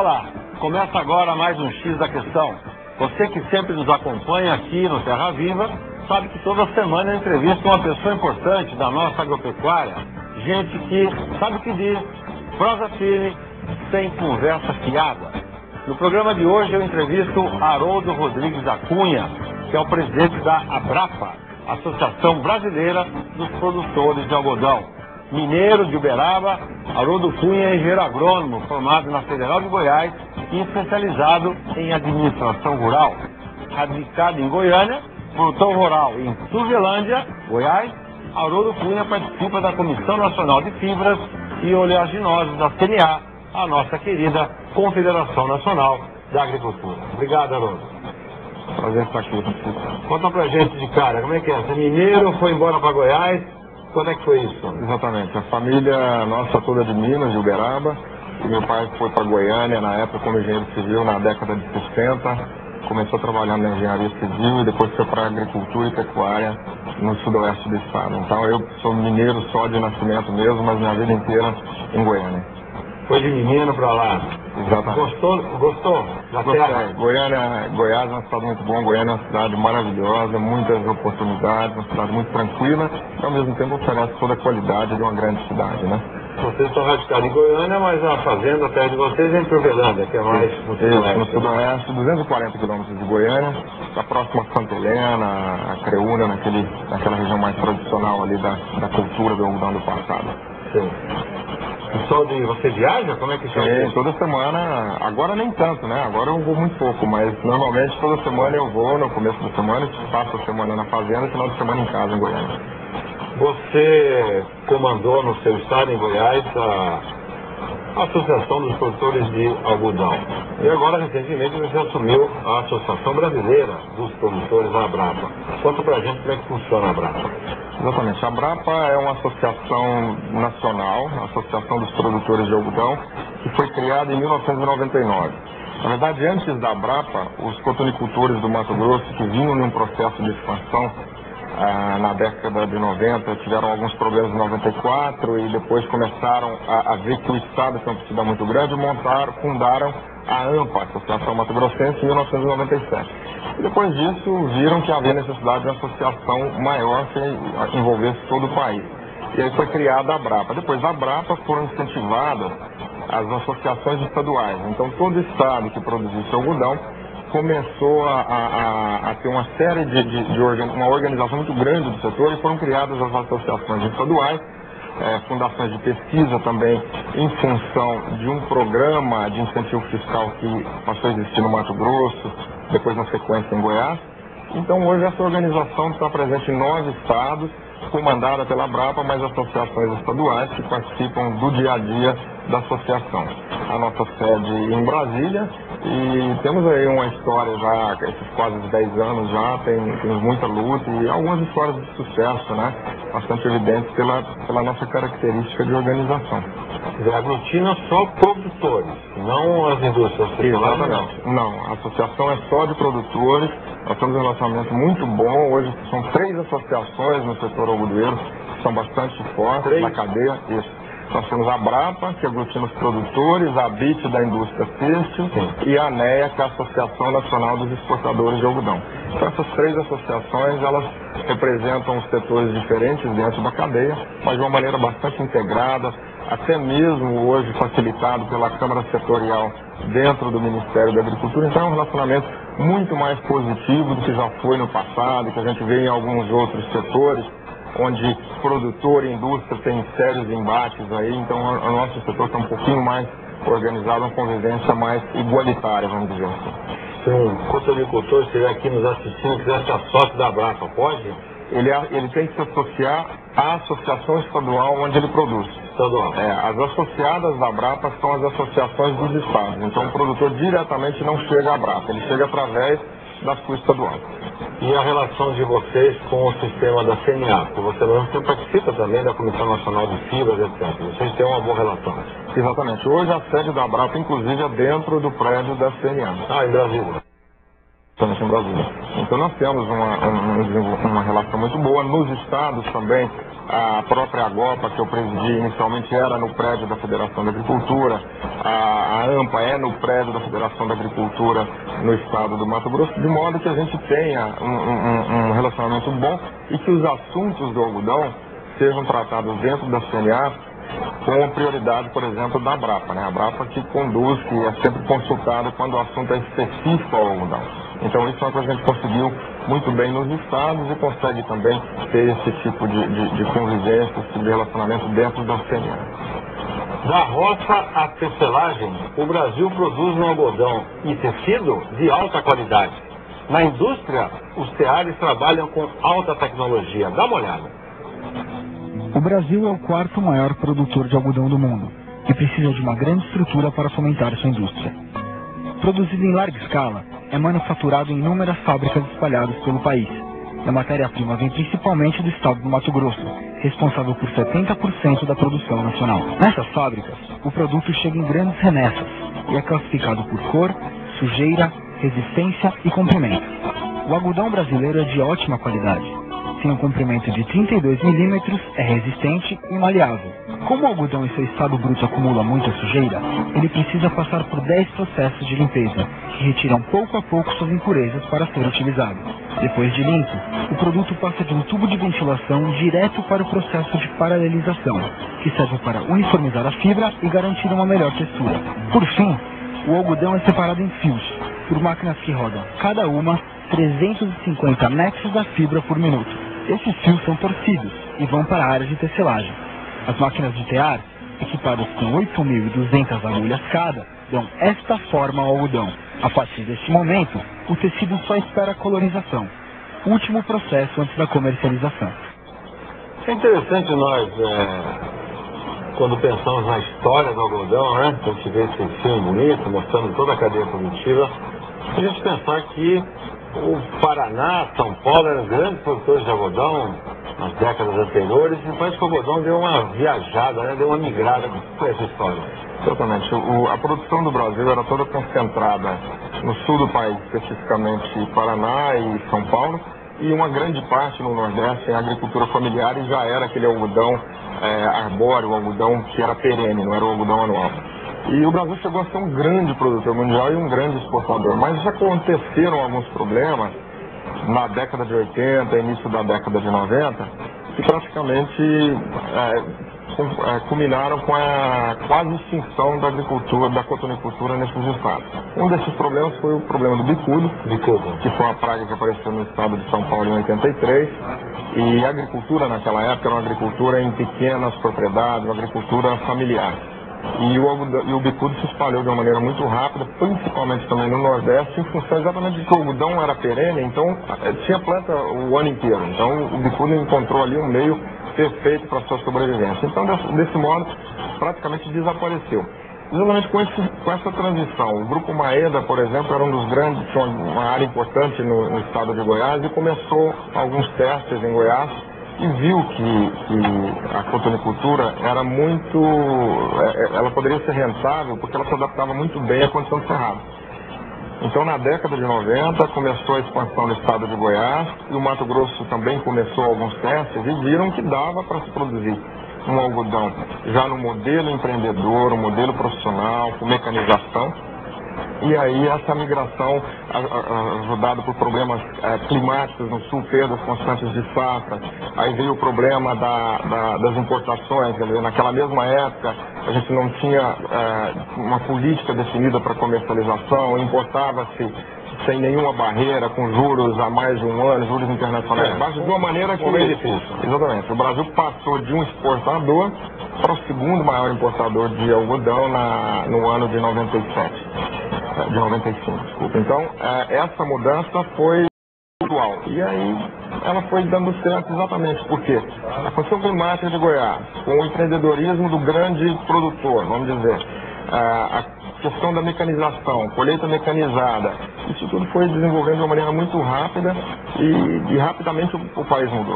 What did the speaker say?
Olá, começa agora mais um X da Questão. Você que sempre nos acompanha aqui no Terra Viva, sabe que toda semana eu entrevisto uma pessoa importante da nossa agropecuária. Gente que sabe o que diz, prosa firme, sem conversa fiada. No programa de hoje eu entrevisto Haroldo Rodrigues da Cunha, que é o presidente da Abrapa, Associação Brasileira dos Produtores de Algodão. Mineiro de Uberaba, Haroldo Cunha é engenheiro agrônomo, formado na Federal de Goiás e especializado em administração rural. Radicado em Goiânia, produtor rural em Tuvelândia, Goiás, Haroldo Cunha participa da Comissão Nacional de Fibras e Oleaginosas da CNA, a nossa querida Confederação Nacional da Agricultura. Obrigado, Haroldo. Prazer estar aqui. Conta pra gente de cara, como é que é? Você é mineiro, foi embora para Goiás? Quando é que foi isso? Exatamente. A família nossa toda de Minas, de Uberaba. E meu pai foi para Goiânia, na época, como engenheiro civil, na década de 60. Começou trabalhando na engenharia civil e depois foi para a agricultura e pecuária no sudoeste do estado. Então eu sou mineiro só de nascimento mesmo, mas minha vida inteira em Goiânia. Foi de menino para lá. Exatamente. Gostou? Gostei. Goiás é uma cidade muito boa, Goiânia é uma cidade maravilhosa, muitas oportunidades, uma cidade muito tranquila e ao mesmo tempo oferece toda a qualidade de uma grande cidade, né? Vocês estão radicados em Goiânia, mas a fazenda perto de vocês é em Tuvelândia, que é mais no sudoeste. No sudoeste, 240 quilômetros de Goiânia, está próximo a Santa Helena, a Creúna, naquela região mais tradicional ali da cultura do algodão do passado. Sim. Você viaja? Como é que chama? Toda semana, agora nem tanto, né? Agora eu vou muito pouco, mas normalmente toda semana eu vou, no começo da semana, passo a semana na fazenda e final de semana em casa, em Goiânia. Você comandou no seu estado, em Goiás, a Associação dos Produtores de Algodão. E agora, recentemente, você assumiu a Associação Brasileira dos Produtores, a Abrapa. Conta pra gente como é que funciona a Abrapa. Exatamente. A Abrapa é uma associação nacional, a Associação dos Produtores de Algodão, que foi criada em 1999. Na verdade, antes da Abrapa, os cotonicultores do Mato Grosso, que vinham num processo de expansão na década de 90, tiveram alguns problemas em 94 e depois começaram a ver que o Estado tinha uma necessidade muito grande e fundaram a AMPA, Associação Mato Grossense, em 1997. E depois disso viram que havia necessidade de uma associação maior que envolvesse todo o país. E aí foi criada a Abrapa. Depois da Abrapa foram incentivadas as associações estaduais. Então todo estado que produzisse algodão começou a ter uma série uma organização muito grande do setor e foram criadas as associações estaduais, fundações de pesquisa também, em função de um programa de incentivo fiscal que passou a existir no Mato Grosso, depois na sequência em Goiás. Então hoje essa organização está presente em 9 estados, comandada pela Abrapa, mas associações estaduais que participam do dia a dia da associação. A nossa sede em Brasília, e temos aí uma história já, esses quase 10 anos já, temos muita luta e algumas histórias de sucesso, né? Bastante evidentes pela nossa característica de organização. Aglutina só produtores, não as indústrias. Exatamente. Não, a associação é só de produtores. Nós temos um relacionamento muito bom. Hoje são 3 associações no setor algodoeiro, que são bastante fortes na cadeia. Isso. Nós temos a Abrapa, que aglutina os produtores, a ABIT da indústria têxtil e a ANEA, que é a Associação Nacional dos Exportadores de Algodão. Então essas 3 associações, elas representam os setores diferentes dentro da cadeia, mas de uma maneira bastante integrada, até mesmo hoje facilitado pela Câmara Setorial dentro do Ministério da Agricultura. Então é um relacionamento muito mais positivo do que já foi no passado, que a gente vê em alguns outros setores, onde produtor e indústria têm sérios embates aí, então o nosso setor está um pouquinho mais organizado, uma convivência mais igualitária, vamos dizer assim. Se um cotonicultor estiver aqui nos assistindo e quiser ser sócio da Abrapa, pode? Ele tem que se associar à associação estadual onde ele produz. Estadual. As associadas da Abrapa são as associações dos estados, então o produtor diretamente não chega à Abrapa, ele chega através da sua estadual. E a relação de vocês com o sistema da CNA? Porque você participa também da Comissão Nacional de Fibras, etc. Vocês têm uma boa relação. Exatamente. Hoje a sede da Abrapa, inclusive, é dentro do prédio da CNA. Em Brasília. em Brasília. Então nós temos uma relação muito boa. Nos estados também, a própria AGOPA, que eu presidi inicialmente, era no prédio da Federação da Agricultura, a AMPA é no prédio da Federação da Agricultura no estado do Mato Grosso, de modo que a gente tenha um relacionamento bom e que os assuntos do algodão sejam tratados dentro da CNA com a prioridade, por exemplo, da Abrapa, né? A Abrapa que conduz, que é sempre consultado quando o assunto é específico ao algodão. Então isso é uma coisa que a gente conseguiu muito bem nos estados e consegue também ter esse tipo de convivência, esse tipo de relacionamento dentro da CNA. Da roça à tecelagem, o Brasil produz um algodão e tecido de alta qualidade. Na indústria, os teares trabalham com alta tecnologia. Dá uma olhada. O Brasil é o quarto maior produtor de algodão do mundo e precisa de uma grande estrutura para fomentar sua indústria. Produzido em larga escala, é manufaturado em inúmeras fábricas espalhadas pelo país. A matéria-prima vem principalmente do estado do Mato Grosso, responsável por 70% da produção nacional. Nessas fábricas, o produto chega em grandes remessas e é classificado por cor, sujeira, resistência e comprimento. O algodão brasileiro é de ótima qualidade. Tem um comprimento de 32 milímetros, é resistente e maleável. Como o algodão em seu estado bruto acumula muita sujeira, ele precisa passar por 10 processos de limpeza, que retiram pouco a pouco suas impurezas para ser utilizado. Depois de limpo, o produto passa de um tubo de ventilação direto para o processo de paralelização, que serve para uniformizar a fibra e garantir uma melhor textura. Por fim, o algodão é separado em fios, por máquinas que rodam, cada uma, 350 metros da fibra por minuto. Esses fios são torcidos e vão para a área de tecelagem. As máquinas de tear, equipadas com 8.200 agulhas cada, dão esta forma ao algodão. A partir deste momento, o tecido só espera a colorização, último processo antes da comercialização. É interessante nós, quando pensamos na história do algodão, né? A gente vê esse filme bonito, mostrando toda a cadeia produtiva, a gente pensar que o Paraná, São Paulo eram grandes produtores de algodão nas décadas anteriores, e parece que o algodão deu uma viajada, né? Deu uma migrada com essa história. Exatamente. A produção do Brasil era toda concentrada no sul do país, especificamente Paraná e São Paulo, e uma grande parte no Nordeste em agricultura familiar, e já era aquele algodão arbóreo, o algodão que era perene, não era o algodão anual. E o Brasil chegou a ser um grande produtor mundial e um grande exportador, mas já aconteceram alguns problemas na década de 80, início da década de 90, que praticamente culminaram com a quase extinção da agricultura, da cotonicultura nesses estados. Um desses problemas foi o problema do bicudo, que foi uma praga que apareceu no estado de São Paulo em 83, e a agricultura naquela época era uma agricultura em pequenas propriedades, uma agricultura familiar. E o bicudo se espalhou de uma maneira muito rápida, principalmente também no Nordeste, em função exatamente de que o algodão era perene, então tinha planta o ano inteiro. Então o bicudo encontrou ali um meio perfeito para a sua sobrevivência. Então, desse modo, praticamente desapareceu. Exatamente com essa transição. O Grupo Maeda, por exemplo, era um dos grandes, tinha uma área importante no estado de Goiás, e começou alguns testes em Goiás, e viu que a cotonicultura era ela poderia ser rentável porque ela se adaptava muito bem à condição de cerrado. Então, na década de 90, começou a expansão no estado de Goiás, e o Mato Grosso também começou alguns testes, e viram que dava para se produzir um algodão já no modelo empreendedor, um modelo profissional, com mecanização. E aí essa migração, ajudada por problemas climáticos no sul, perdas constantes de safra, aí veio o problema das importações, quer dizer, naquela mesma época a gente não tinha uma política definida para comercialização, importava-se sem nenhuma barreira, com juros há mais de um ano, juros internacionais baixos, de uma maneira que... Exatamente. O Brasil passou de um exportador para o segundo maior importador de algodão no ano de 95, desculpa. Então, essa mudança foi atual. E aí, ela foi dando certo exatamente porque a condição climática de Goiás, com o empreendedorismo do grande produtor, vamos dizer, a questão da mecanização, colheita mecanizada, isso tudo foi desenvolvendo de uma maneira muito rápida e rapidamente o país mudou.